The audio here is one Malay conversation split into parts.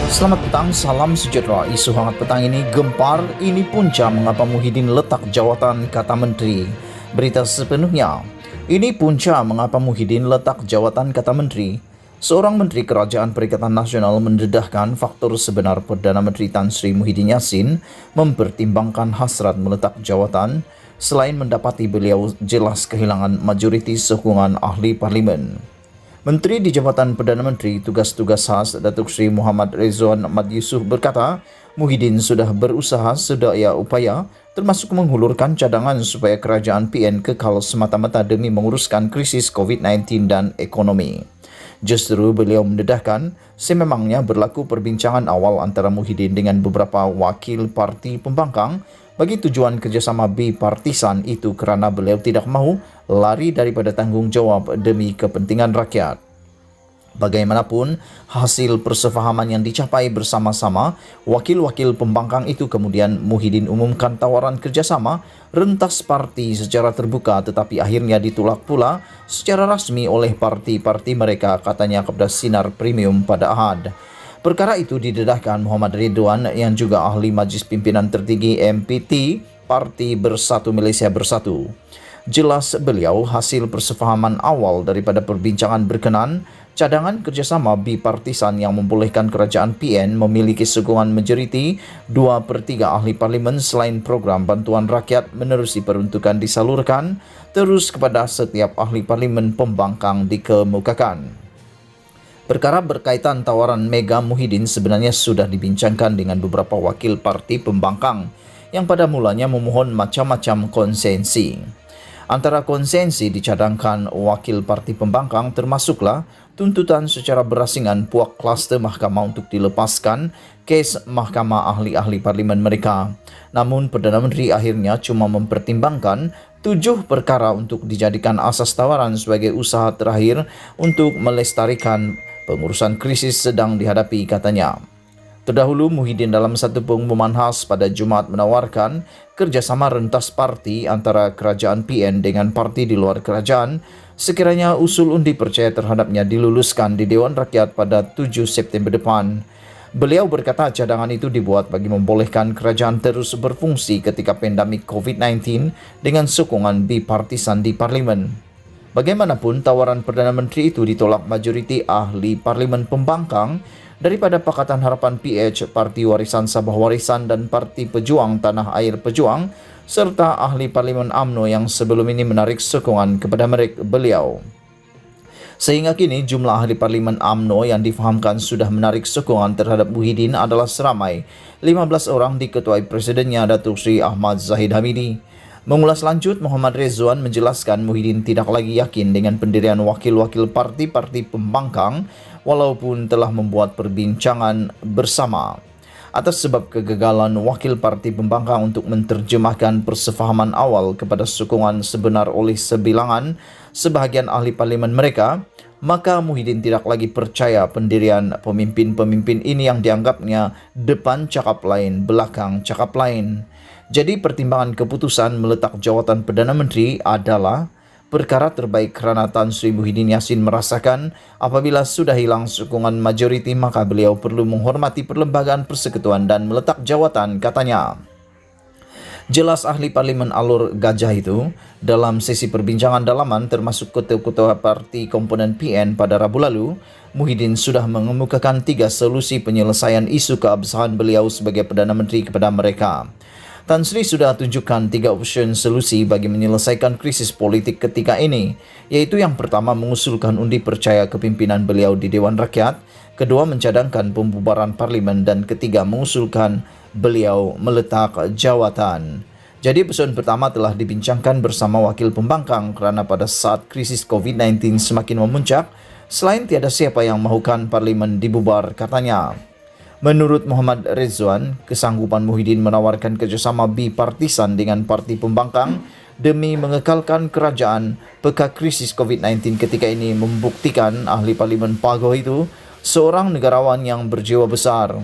Selamat petang, salam sejahtera. Isu hangat petang ini gempar, ini punca mengapa Muhyiddin letak jawatan kata menteri. Berita sepenuhnya. Ini punca mengapa Muhyiddin letak jawatan kata menteri. Seorang menteri Kerajaan Perikatan Nasional mendedahkan faktor sebenar Perdana Menteri Tan Sri Muhyiddin Yassin mempertimbangkan hasrat meletak jawatan selain mendapati beliau jelas kehilangan majoriti sokongan ahli parlimen. Menteri di Jabatan Perdana Menteri Tugas-Tugas Khas Datuk Seri Muhammad Rizwan Ahmad Yusof berkata, Muhyiddin sudah berusaha sedaya upaya termasuk menghulurkan cadangan supaya kerajaan PN kekal semata-mata demi menguruskan krisis COVID-19 dan ekonomi. Justru beliau mendedahkan, sememangnya berlaku perbincangan awal antara Muhyiddin dengan beberapa wakil parti pembangkang bagi tujuan kerjasama bipartisan itu kerana beliau tidak mahu lari daripada tanggungjawab demi kepentingan rakyat. Bagaimanapun, hasil persefahaman yang dicapai bersama-sama, wakil-wakil pembangkang itu kemudian Muhyiddin umumkan tawaran kerjasama rentas parti secara terbuka tetapi akhirnya ditolak pula secara rasmi oleh parti-parti mereka, katanya kepada Sinar Premium pada Ahad. Perkara itu didedahkan Muhammad Ridwan yang juga ahli Majlis Pimpinan Tertinggi MPT Parti Bersatu Malaysia Bersatu. Jelas beliau hasil persefahaman awal daripada perbincangan berkenan cadangan kerjasama bipartisan yang membolehkan kerajaan PN memiliki sokongan majoriti 2/3 ahli parlimen selain program bantuan rakyat menerusi peruntukan disalurkan terus kepada setiap ahli parlimen pembangkang dikemukakan. Perkara berkaitan tawaran Mega Muhyiddin sebenarnya sudah dibincangkan dengan beberapa wakil parti pembangkang yang pada mulanya memohon macam-macam konsensi. Antara konsensi dicadangkan wakil parti pembangkang termasuklah tuntutan secara berasingan puak kluster mahkamah untuk dilepaskan kes mahkamah ahli-ahli parlimen mereka. Namun Perdana Menteri akhirnya cuma mempertimbangkan 7 perkara untuk dijadikan asas tawaran sebagai usaha terakhir untuk melestarikan pengurusan krisis sedang dihadapi, katanya. Terdahulu, Muhyiddin dalam satu pengumuman khas pada Jumaat menawarkan kerjasama rentas parti antara kerajaan PN dengan parti di luar kerajaan sekiranya usul undi percaya terhadapnya diluluskan di Dewan Rakyat pada 7 September depan. Beliau berkata cadangan itu dibuat bagi membolehkan kerajaan terus berfungsi ketika pandemik COVID-19 dengan sokongan bipartisan di parlimen. Bagaimanapun, tawaran Perdana Menteri itu ditolak majoriti ahli parlimen pembangkang daripada Pakatan Harapan PH, Parti Warisan Sabah Warisan dan Parti Pejuang Tanah Air Pejuang serta ahli parlimen UMNO yang sebelum ini menarik sokongan kepada beliau. Sehingga kini jumlah ahli parlimen UMNO yang difahamkan sudah menarik sokongan terhadap Muhyiddin adalah seramai 15 orang diketuai Presidennya Datuk Seri Ahmad Zahid Hamidi. Mengulas lanjut, Muhammad Rizwan menjelaskan Muhyiddin tidak lagi yakin dengan pendirian wakil-wakil parti-parti pembangkang walaupun telah membuat perbincangan bersama. Atas sebab kegagalan wakil parti pembangkang untuk menerjemahkan persefahaman awal kepada sokongan sebenar oleh sebahagian ahli parlimen mereka, maka Muhyiddin tidak lagi percaya pendirian pemimpin-pemimpin ini yang dianggapnya depan cakap lain, belakang cakap lain. Jadi pertimbangan keputusan meletak jawatan Perdana Menteri adalah perkara terbaik kerana Tan Sri Muhyiddin Yassin merasakan apabila sudah hilang sokongan majoriti maka beliau perlu menghormati perlembagaan persekutuan dan meletak jawatan, katanya. Jelas ahli parlimen alur gajah itu dalam sesi perbincangan dalaman termasuk ketua-ketua parti komponen PN pada Rabu lalu, Muhyiddin sudah mengemukakan 3 solusi penyelesaian isu keabsahan beliau sebagai Perdana Menteri kepada mereka. Tan Sri sudah tunjukkan 3 opsi solusi bagi menyelesaikan krisis politik ketika ini, yaitu yang pertama mengusulkan undi percaya kepimpinan beliau di Dewan Rakyat, kedua mencadangkan pembubaran parlimen dan ketiga mengusulkan beliau meletak jawatan. Jadi opsi pertama telah dibincangkan bersama wakil pembangkang kerana pada saat krisis COVID-19 semakin memuncak, selain tiada siapa yang mahukan parlimen dibubar, katanya. Menurut Muhammad Rizwan, kesanggupan Muhyiddin menawarkan kerjasama bipartisan dengan parti pembangkang demi mengekalkan kerajaan peka krisis COVID-19 ketika ini membuktikan ahli parlimen Pagoh itu seorang negarawan yang berjiwa besar.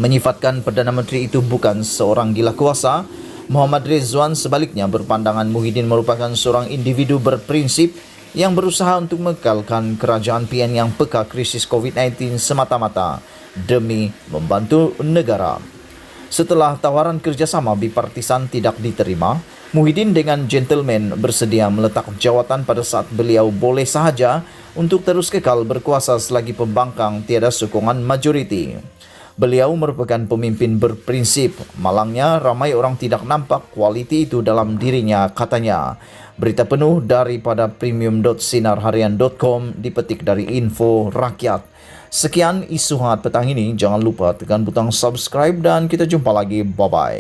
Menyifatkan Perdana Menteri itu bukan seorang gila kuasa, Muhammad Rizwan sebaliknya berpandangan Muhyiddin merupakan seorang individu berprinsip yang berusaha untuk mengekalkan kerajaan PN yang peka krisis COVID-19 semata-mata demi membantu negara. Setelah tawaran kerjasama bipartisan tidak diterima, Muhyiddin dengan gentleman bersedia meletak jawatan pada saat beliau boleh sahaja untuk terus kekal berkuasa selagi pembangkang tiada sokongan majoriti. Beliau merupakan pemimpin berprinsip. Malangnya ramai orang tidak nampak kualiti itu dalam dirinya, katanya. Berita penuh daripada premium.sinarharian.com dipetik dari Info Rakyat. Sekian isu hangat petang ini. Jangan lupa tekan butang subscribe dan kita jumpa lagi. Bye-bye.